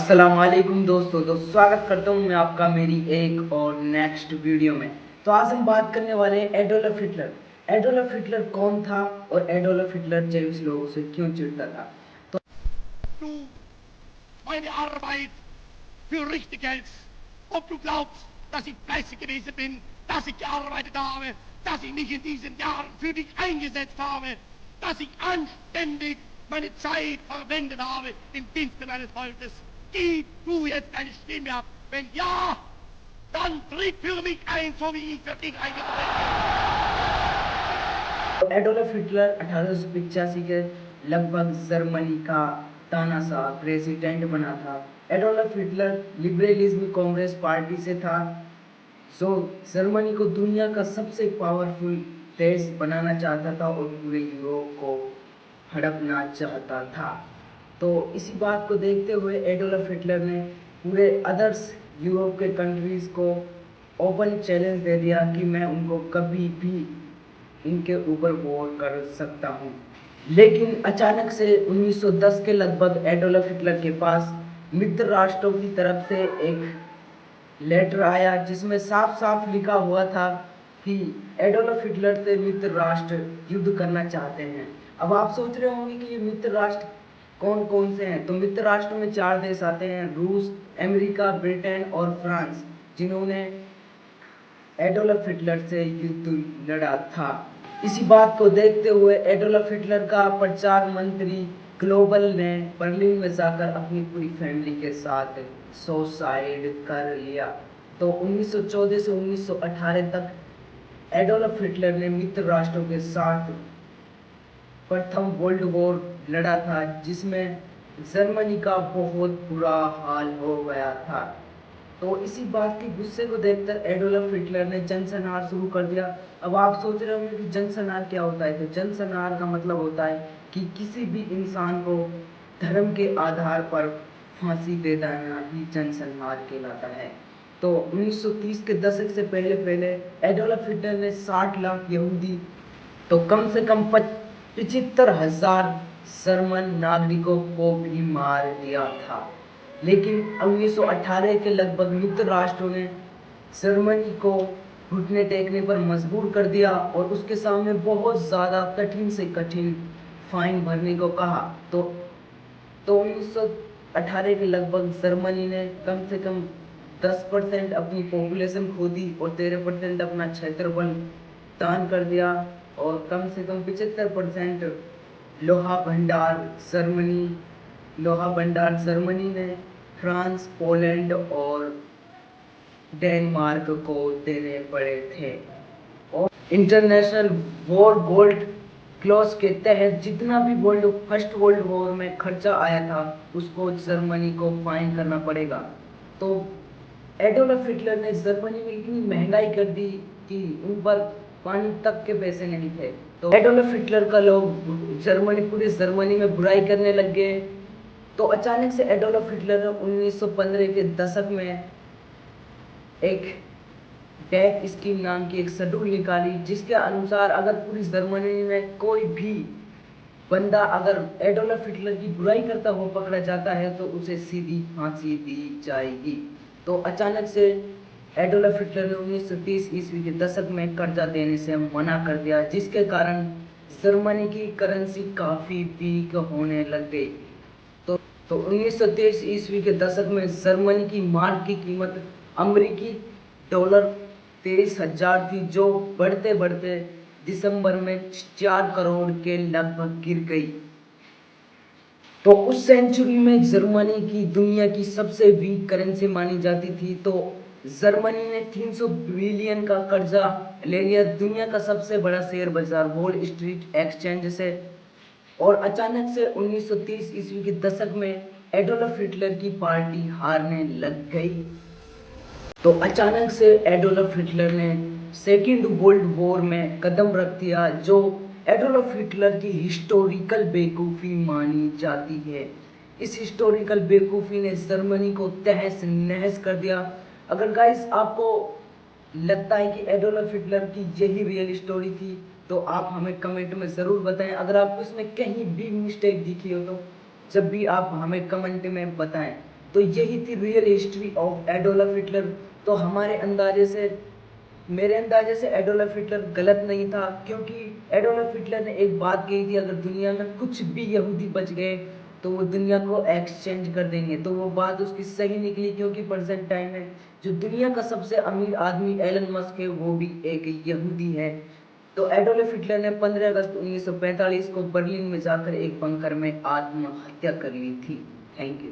अस्सलाम वालेकुम दोस्तों। स्वागत करता हूँ मैं आपका मेरी एक और नेक्स्ट वीडियो में। तो आज हम बात करने वाले हैं एडोल्फ हिटलर। एडोल्फ हिटलर कौन था और एडोल्फ हिटलर 24 लोगों से क्यों चिढ़ता था। तो Du meine Arbeit für richtig hältst, ob du glaubst, dass ich fleißig gewesen bin, dass ich gearbeitet habe, dass ich mich in diesen Jahren für dich eingesetzt habe, dass ich anständig meine Zeit verwendet habe im Dienste meines Volkes. Gib du jetzt deine Stimme ab. Wenn ja, dann tritt für mich ein, so wie ich für dich eingetreten bin. Adolf Hitler 1885 के लगभग Germany का तानाशाह president बना था। Adolf Hitler liberalism Congress party से था, जो Germany को दुनिया का सबसे पावरफुल देश बनाना चाहता था और पूरे यूरोप को हड़पना चाहता था। तो इसी बात को देखते हुए एडोल्फ हिटलर ने पूरे अदर्स यूरोप के कंट्रीज को ओपन चैलेंज दे दिया कि मैं उनको कभी भी इनके ऊपर वॉर कर सकता हूँ। लेकिन अचानक से 1910 के लगभग एडोल्फ हिटलर के पास मित्र राष्ट्रों की तरफ से एक लेटर आया जिसमें साफ साफ लिखा हुआ था कि एडोल्फ हिटलर से मित्र राष्ट्र युद्ध करना चाहते हैं। अब आप सोच रहे होंगे कि ये मित्र राष्ट्र कौन कौन से हैं। तो मित्र राष्ट्र में 4 देश आते हैं, रूस, अमेरिका, ब्रिटेन और फ्रांस, जिन्होंने एडोल्फ हिटलर से युद्ध लड़ा था। इसी बात को देखते हुए एडोल्फ हिटलर का प्रचार मंत्री ग्लोबल ने बर्लिन में जाकर अपनी पूरी फैमिली के साथ सुसाइड कर लिया। तो 1914 से 1918 तक एडोल्फ हिटलर ने मित्र राष्ट्रों के साथ प्रथम वर्ल्ड वॉर लड़ा था, जिसमें जर्मनी का बहुत बुरा हाल हो गया था। तो इसी बात के गुस्से को देखकर एडोल्फ हिटलर ने जनसंहार शुरू कर दिया। अब आप सोच रहे होंगे कि जनसंहार क्या होता है। तो जनसंहार का मतलब होता है कि किसी भी इंसान को धर्म के आधार पर फांसी दे देना ही जनसंहार कहलाता है। तो 1930 के दशक से पहले एडोल्फ हिटलर ने 60 लाख यहूदी तो कम से कम 75,000 जर्मन नागरिकों को भी मार दिया था। लेकिन 1918 के लगभग मित्र राष्ट्रों ने जर्मनी को घुटने टेकने पर मजबूर कर दिया और उसके सामने बहुत ज़्यादा कठिन से कठिन फाइन भरने को कहा। तो 1918 के लगभग जर्मनी ने कम से कम 10% अपनी पॉपुलेशन खो दी और 13% अपना क्षेत्रफल दान कर दिया और कम से कम 75% लोहा भंडार जर्मनी ने फ्रांस, पोलैंड और डेनमार्क को देने पड़े थे। और इंटरनेशनल वॉर गोल्ड क्लॉज के तहत जितना भी फर्स्ट वर्ल्ड वॉर में खर्चा आया था उसको जर्मनी को फाइन करना पड़ेगा। तो एडोल्फ हिटलर ने जर्मनी में इतनी महंगाई कर दी कि उन पर पानी तक के पैसे नहीं थे। तो एडोल्फ हिटलर का लोग पूरे जर्मनी में बुराई करने लग गए। तो अचानक से एडोल्फ हिटलर ने 1915 के दशक में एक डेथ स्कीम नाम की एक शेड्यूल निकाली, जिसके अनुसार अगर पूरी जर्मनी में कोई भी बंदा अगर एडोल्फ हिटलर की बुराई करता हुआ पकड़ा जाता है तो उसे सीधी फांसी दी जाएगी। तो अचानक से एडोल्फ हिटलर ने 1930 ईस्वी के दशक में कर्जा देने से मना कर दिया, जिसके कारण जर्मनी की करेंसी काफ़ी वीक होने लग गई। तो 1923 ईस्वी के दशक में जर्मनी की मार्क की कीमत अमेरिकी डॉलर 23,000 थी, जो बढ़ते बढ़ते दिसंबर में 4 करोड़ के लगभग गिर गई। तो उस सेंचुरी में जर्मनी की दुनिया की सबसे वीक करेंसी मानी जाती थी। तो जर्मनी ने 300 बिलियन का कर्जा ले लिया दुनिया का सबसे बड़ा शेयर बाजार वॉल स्ट्रीट एक्सचेंज से। और अचानक से 1930 ईस्वी के दशक में एडोल्फ हिटलर की पार्टी हारने लग गई। तो अचानक से एडोल्फ हिटलर ने सेकेंड वर्ल्ड वॉर में कदम रख दिया, जो एडोल्फ हिटलर की हिस्टोरिकल बेवकूफ़ी मानी जाती है। इस हिस्टोरिकल बेवकूफ़ी ने जर्मनी को तहस नहस कर दिया। अगर गाइस आपको लगता है कि एडोल्फ हिटलर की यही रियल स्टोरी थी तो आप हमें कमेंट में ज़रूर बताएं। अगर आपको इसमें कहीं भी मिस्टेक दिखी हो तो जब भी आप हमें कमेंट में बताएं। तो यही थी real history of Adolf Hitler. तो हमारे अंदाजे से, मेरे अंदाजे से एडोल्फ हिटलर गलत नहीं था, क्योंकि एडोल्फ हिटलर ने एक बात कही थी, अगर दुनिया में कुछ भी यहूदी बच गए तो वो दुनिया को एक्सचेंज कर देंगे। तो वो बात उसकी सही निकली, क्योंकि प्रेजेंट टाइम में जो दुनिया का सबसे अमीर आदमी एलन मस्क है वो भी एक यहूदी है। तो एडोल्फ हिटलर ने 15 अगस्त 1945 को बर्लिन में जाकर एक बंकर में आत्महत्या कर ली थी। Thank you.